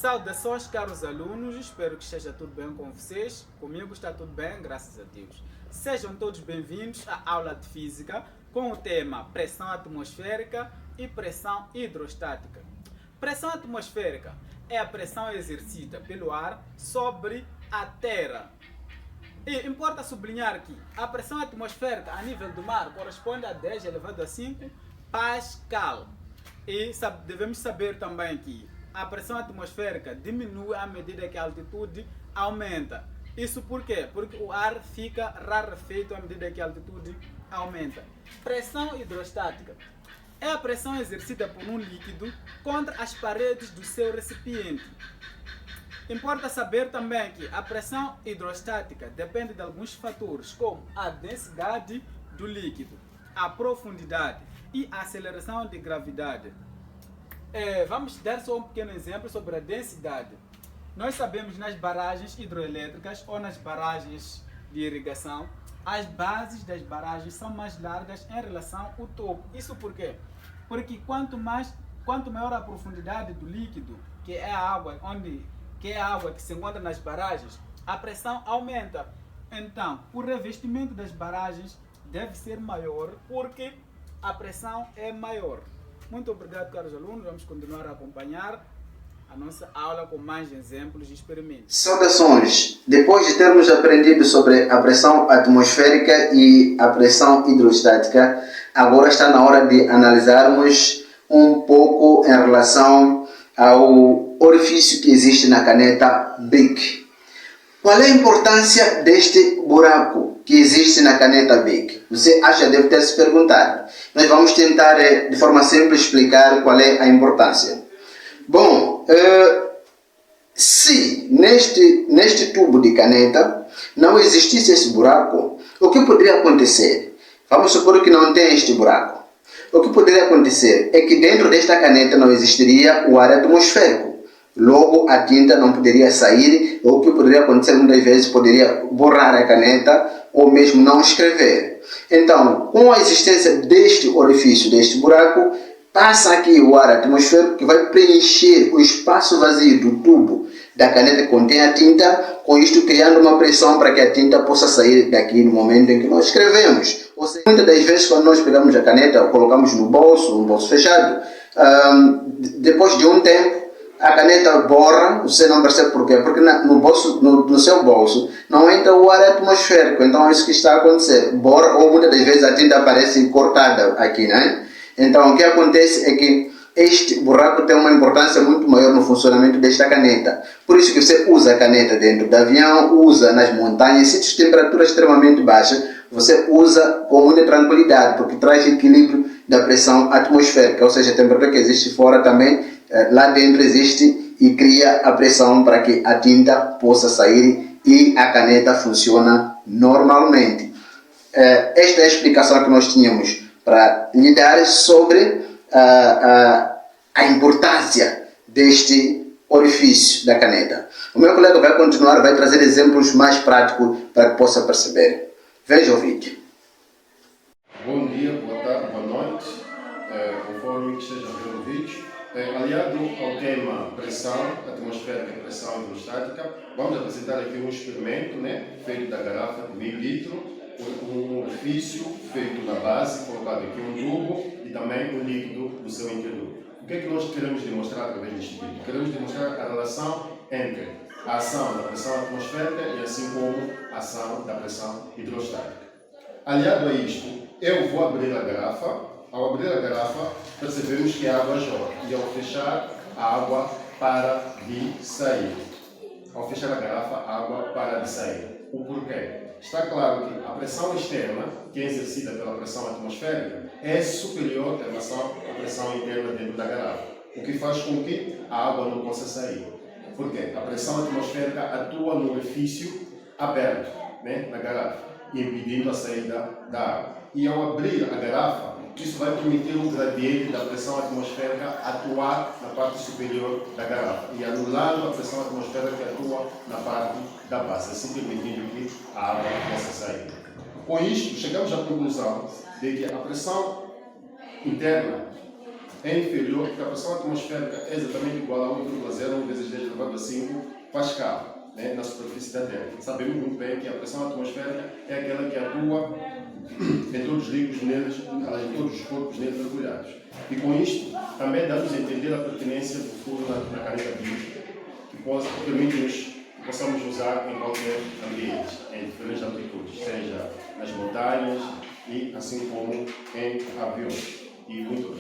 Saudações, caros alunos, espero que esteja tudo bem com vocês. Comigo está tudo bem, graças a Deus. Sejam todos bem-vindos à aula de Física com o tema pressão atmosférica e pressão hidrostática. Pressão atmosférica é a pressão exercida pelo ar sobre a Terra. E importa sublinhar que a pressão atmosférica a nível do mar corresponde a 10 elevado a 5 Pascal. E devemos saber também que a pressão atmosférica diminui à medida que a altitude aumenta. Isso por quê? Porque o ar fica rarefeito à medida que a altitude aumenta. Pressão hidrostática é a pressão exercida por um líquido contra as paredes do seu recipiente. Importa saber também que a pressão hidrostática depende de alguns fatores, como a densidade do líquido, a profundidade e a aceleração de gravidade. Vamos dar só um pequeno exemplo sobre a densidade. Nós sabemos nas barragens hidroelétricas ou nas barragens de irrigação, as bases das barragens são mais largas em relação ao topo. Isso por quê? Porque quanto maior a profundidade do líquido, que é a água que se encontra nas barragens, a pressão aumenta. Então, o revestimento das barragens deve ser maior porque a pressão é maior. Muito obrigado, caros alunos. Vamos continuar a acompanhar a nossa aula com mais exemplos e experimentos. Saudações! Depois de termos aprendido sobre a pressão atmosférica e a pressão hidrostática, agora está na hora de analisarmos um pouco em relação ao orifício que existe na caneta Bic. Qual é a importância deste buraco que existe na caneta Bic? Você acha que deve ter se perguntado. Nós vamos tentar de forma simples explicar qual é a importância. Bom, se neste tubo de caneta não existisse esse buraco, o que poderia acontecer? Vamos supor que não tem este buraco. O que poderia acontecer é que dentro desta caneta não existiria o ar atmosférico. Logo, a tinta não poderia sair, ou o que poderia acontecer muitas vezes poderia borrar a caneta ou mesmo não escrever. Então, com a existência deste orifício, deste buraco, passa aqui o ar atmosférico que vai preencher o espaço vazio do tubo da caneta que contém a tinta, com isto criando uma pressão para que a tinta possa sair daqui no momento em que nós escrevemos. Ou seja, muitas das vezes quando nós pegamos a caneta, colocamos no bolso fechado, depois de um tempo, a caneta borra, você não percebe por quê? Porque no seu bolso não entra o ar atmosférico, então é isso que está a acontecer. Borra, ou muitas das vezes a tinta aparece cortada aqui, né? Então o que acontece é que este buraco tem uma importância muito maior no funcionamento desta caneta. Por isso que você usa a caneta dentro do avião, usa nas montanhas, sítios de temperatura extremamente baixa, você usa com muita tranquilidade, porque traz equilíbrio da pressão atmosférica, ou seja, a temperatura que existe fora também, lá dentro existe e cria a pressão para que a tinta possa sair e a caneta funciona normalmente. Esta é a explicação que nós tínhamos para lhe dar sobre a importância deste orifício da caneta. O meu colega vai continuar, vai trazer exemplos mais práticos para que possa perceber. Veja o vídeo. Bom dia, boa tarde, boa noite, conforme esteja a ver o vídeo. Aliado ao tema pressão atmosférica e pressão hidrostática, vamos apresentar aqui um experimento, feito da garrafa de 1000 litros, um orifício feito na base, colocado aqui um tubo e também um líquido no seu interior. O que é que nós queremos demonstrar através deste vídeo? Queremos demonstrar a relação entre a ação da pressão atmosférica e assim como a ação da pressão hidrostática. Aliado a isto, eu vou abrir a garrafa. Ao abrir a garrafa, percebemos que a água jorra e ao fechar, a água para de sair. Ao fechar a garrafa, a água para de sair. O porquê? Está claro que a pressão externa, que é exercida pela pressão atmosférica, é superior em relação à pressão interna dentro da garrafa, o que faz com que a água não possa sair. Por quê? A pressão atmosférica atua no orifício aberto, na garrafa, impedindo a saída da água. E ao abrir a garrafa, isso vai permitir um gradiente da pressão atmosférica atuar na parte superior da garrafa e anulando a pressão atmosférica que atua na parte da base, assim permitindo que a água possa sair. Com isto, chegamos à conclusão de que a pressão interna é inferior, porque a pressão atmosférica é exatamente igual a 1,01 vezes 10 elevado 0,5 Pascal, né, na superfície da Terra. Sabemos muito bem que a pressão atmosférica é aquela que atua em todos os líquidos neles, em todos os corpos neles mergulhados. E com isto, também dá-nos a entender a pertinência do furo na caneta biológica, que permite-nos que possamos usar em qualquer ambiente, em diferentes altitudes, seja nas montanhas e assim como em aviões. E muito obrigado.